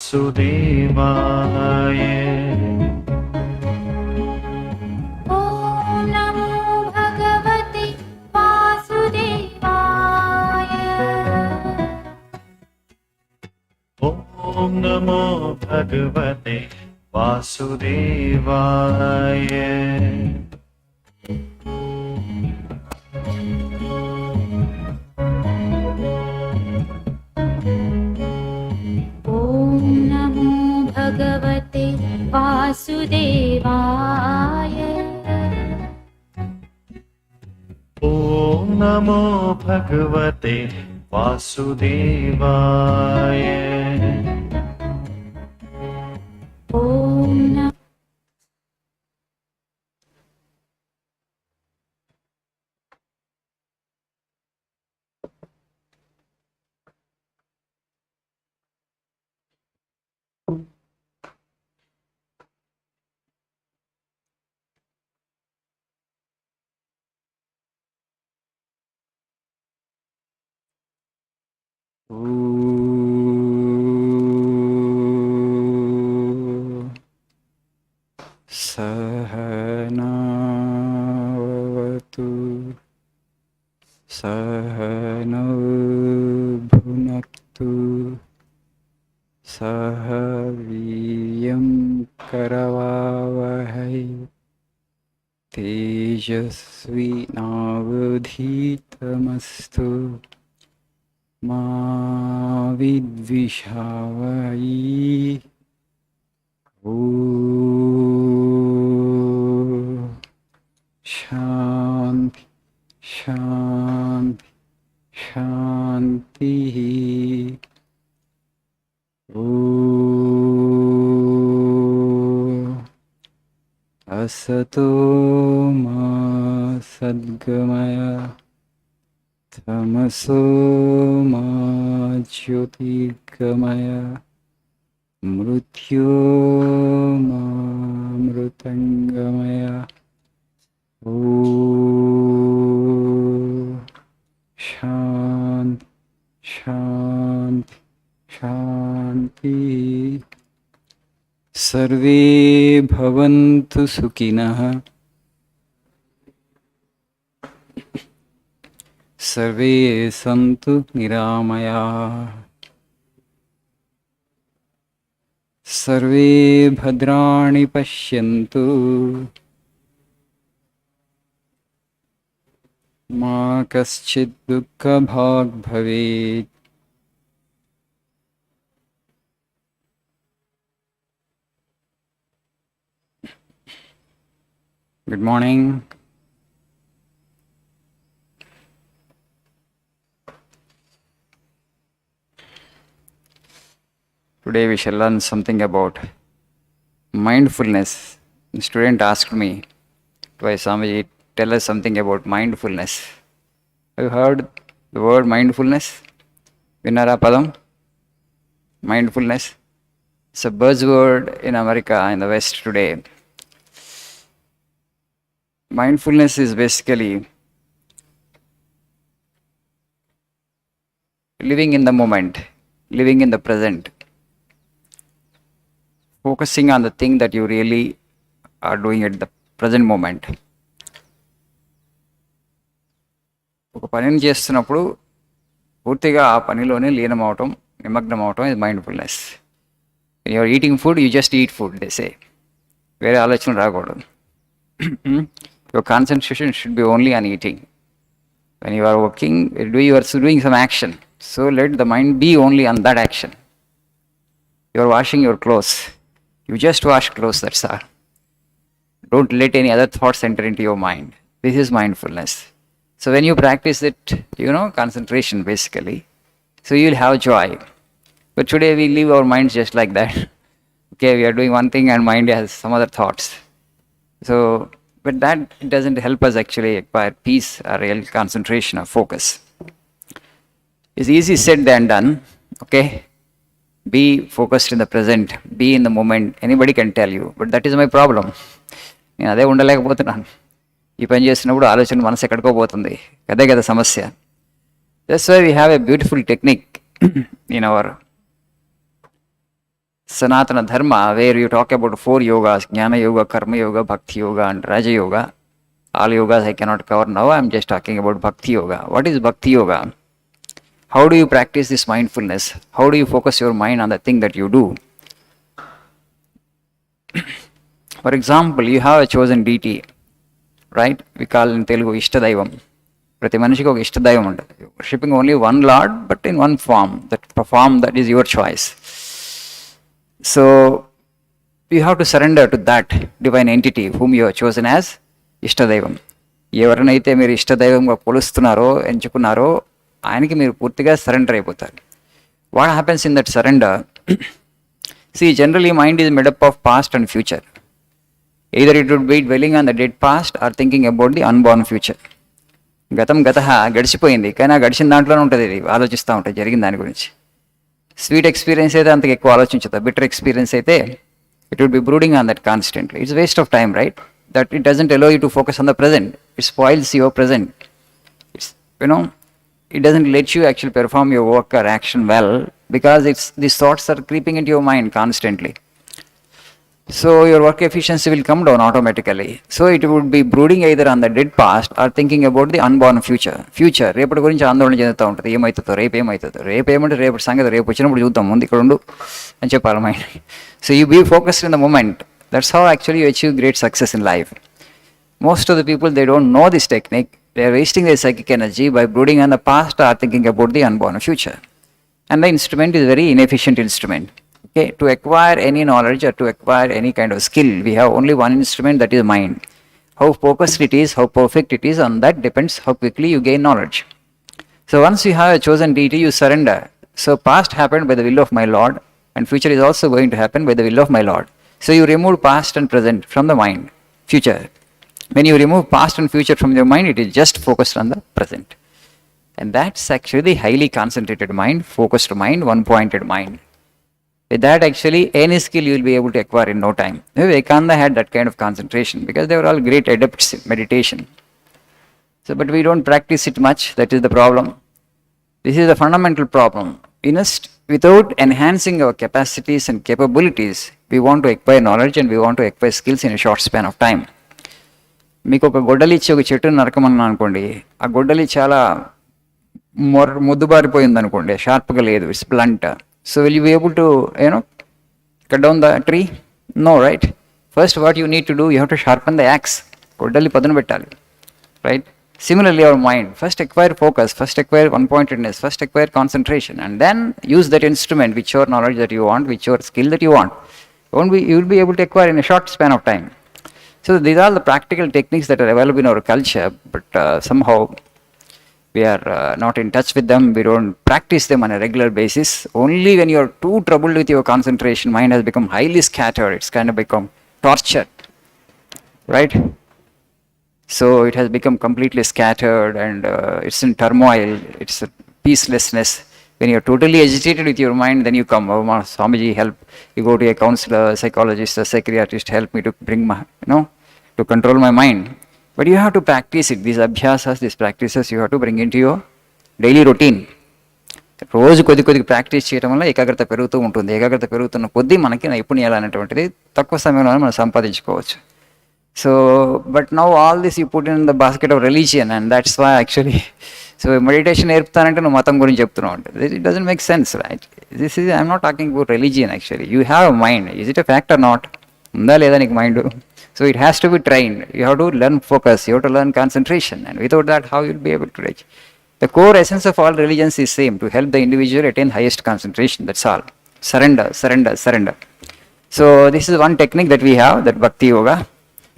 वासुदेवाय। ॐ नमो भगवते वासुदेवाय। ॐ नमो भगवते वासुदेवाय। भगवते वासुदेवाय। ॐ नमो भगवते वासुदेवाय। ॐ नमो सहनावतु सहनौ भुनक्तु सह वीर्यं करवावहै तेजस्विनावधीतमस्तु मा विद्विषावहै। शान्ति शान्ति शान्तिः। असतो मा सद्गमय तमसो मा ज्योतिर्गमय मृत्योर्मामृतङ्गमय। ॐ शान्ति शान्ति शान्ति। सर्वे भवन्तु सुखिनः सर्वे सन्तु निरामयाः सर्वे भद्राणि पश्यन्तु मा कश्चित् दुःखभाग् भवेत्। Good morning. Today we shall learn something about mindfulness. A student asked me, "Why Swamiji, tell us something about mindfulness." Have you heard the word mindfulness? Vinnara padam? Mindfulness. It's a buzzword in America, in the West today. Mindfulness is basically living in the moment, living in the present, focusing on the thing that you really are doing at the present moment. ఒక పనిని చేస్తున్నప్పుడు పూర్తిగా ఆ పనిలోనే లీనమవటం, నిమగ్నం అవటం ఇది mindfulness. You're eating food, you just eat food, they say. వేరే ఆలోచనలు రాకూడదు. Your concentration should be only on eating. When you are working, you are doing some action. So let the mind be only on that action. You are washing your clothes. You just wash clothes, that's all. Don't let any other thoughts enter into your mind. This is mindfulness. So when you practice it, concentration basically, so you will have joy. But today we leave our minds just like that. Okay, we are doing one thing and mind has some other thoughts. So, but that doesn't help us actually acquire peace or real concentration or focus. It's easy said than done. Okay, be focused in the present, be in the moment. Anybody can tell you, but that is my problem. నేను అదే ఉండలేకపోతున్నాను. ఈ పని చేస్తున్నప్పుడు ఆలోచన మనసు ఎక్కడికో పోతుంది. అదే కదా సమస్య. That's why we have a beautiful technique in our Sanatana Dharma, where you talk about 4 yogas, Jnana Yoga, Karma Yoga, Bhakti Yoga and Raja Yoga. All yogas I cannot cover now, I'm just talking about Bhakti Yoga. What is Bhakti Yoga? How do you practice this mindfulness? How do you focus your mind on the thing that you do? For example, you have a chosen deity, right? We call in Telugu Ishtadaivam. Prati manishiki oka Ishtadaivam untadi. Worshipping only one Lord, but in one form. That form that is your choice. So you have to surrender to that divine entity whom you have chosen as Ishtadaivam. ఎవరినైతే మీరు ఇష్టదైవంగా కొలుస్తున్నారో ఎంచుకున్నారో ఆయనకి మీరు పూర్తిగా surrender అయిపోతారు. What happens in that surrender? See, generally mind is made up of past and future. Either it would be dwelling on the dead past or thinking about the unborn future. గతం గతహ గడిచిపోయింది, కానీ ఆ గడిచిన దాంట్లోనే ఉంటుంది, ఇది ఆలోచిస్తూ ఉంటుంది జరిగిన దాని గురించి. స్వీట్ ఎక్స్పీరియన్స్ అయితే అంతకు ఎక్కువ ఆలోచించదు, బిటర్ ఎక్స్పీరియన్స్ అయితే it would be brooding on that constantly. It's waste of time, right? That it doesn't allow you to focus on the present. It spoils your present. It's, it doesn't let you actually perform your work or action well because these thoughts are creeping into your mind constantly. So your work efficiency will come down automatically. So it would be brooding either on the dead past or thinking about the unborn future. Future, రేపటి గురించి ఆందోళన చెందుతూ ఉంటుంది. ఏమవుతుందో, రేపు ఏమంటే రేపటి సంగతి రేపు వచ్చినప్పుడు చూద్దాం, ముందు ఇక్కడ ఉండు అని చెప్పాలి mind. So you be focused in the moment. That's how actually you achieve great success in life. Most of the people, they don't know this technique. They are wasting their psychic energy by brooding on the past or thinking about the unborn future. And the instrument is a very inefficient instrument. Okay, to acquire any knowledge or to acquire any kind of skill, we have only one instrument, that is mind. How focused it is, how perfect it is, on that depends how quickly you gain knowledge. So once you have a chosen deity, you surrender. So past happened by the will of my Lord, and future is also going to happen by the will of my Lord. So you remove past and present from the mind, future. When you remove past and future from your mind, it is just focused on the present. And that's actually the highly concentrated mind, focused mind, one-pointed mind. With that, actually, any skill you will be able to acquire in no time. Vivekananda had that kind of concentration because they were all great adepts in meditation. So, but we don't practice it much, that is the problem. This is the fundamental problem. Without enhancing our capacities and capabilities, we want to acquire knowledge and we want to acquire skills in a short span of time. మీకు ఒక గొడ్డలి ఇచ్చి ఒక చెట్టును నరకమన్నా అనుకోండి, ఆ గొడ్డలి చాలా ముద్దుబారిపోయింది అనుకోండి, షార్ప్గా లేదు, it's blunt. So will you be able to cut down the tree? No, right? First what you need to do, you have to sharpen the axe. గొడ్డలి పదును పెట్టాలి, right? Similarly, our mind, first acquire focus, first acquire one-pointedness, first acquire concentration, and then use that instrument, which your knowledge that you want, which your skill that you want. You will be able to acquire in a short span of time. So these are the practical techniques that are available in our culture, but somehow we are not in touch with them. We don't practice them on a regular basis. Only when you are too troubled with your concentration, mind has become highly scattered. It's kind of become tortured, right? So it has become completely scattered and it's in turmoil, it's a peacelessness. When you're totally agitated with your mind, then you come, oh, Swamiji, help. You go to a counselor, a psychologist, a psychiatrist, help me to bring my, to control my mind. But you have to practice it. These abhyasas, these practices, you have to bring into your daily routine. రోజు కొద్ది practice చేయడం వల్ల ఏకాగ్రత పెరుగుతూ ఉంటుంది. ఏకాగ్రత పెరుగుతున్న కొద్దీ మనకి నైపుణ్యాలు అనేటువంటిది తక్కువ సమయంలోనే మనం సంపాదించుకోవచ్చు. So, but now all this you put in the basket of religion, and that's why actually, so meditation నేర్పుతానంటే నువ్వు మతం గురించి చెప్తున్నావు అంటే it doesn't make sense, right? I'm not talking about religion actually. You have a mind. Is it a fact or not? ఉందా లేదా నీకు mind? So it has to be trained. You have to learn focus. You have to learn concentration, and without that, how you'll be able to reach? The core essence of all religions is same: to help the individual attain highest concentration. That's all. Surrender, surrender, surrender. So this is one technique that we have, that Bhakti Yoga.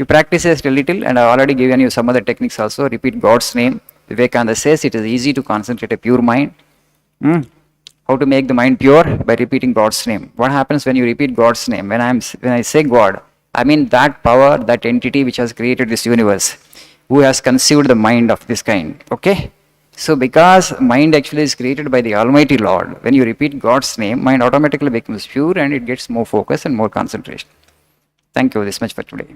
You practice it a little, and I've already given you some other techniques also. Repeat God's name. Vivekananda says it is easy to concentrate a pure mind. How to make the mind pure? By repeating God's name. What happens when you repeat God's name? When I say God, I mean that power, that entity which has created this universe, who has conceived the mind of this kind. Okay? So because mind actually is created by the Almighty Lord, when you repeat God's name, mind automatically becomes pure and it gets more focus and more concentration. Thank you this much for today.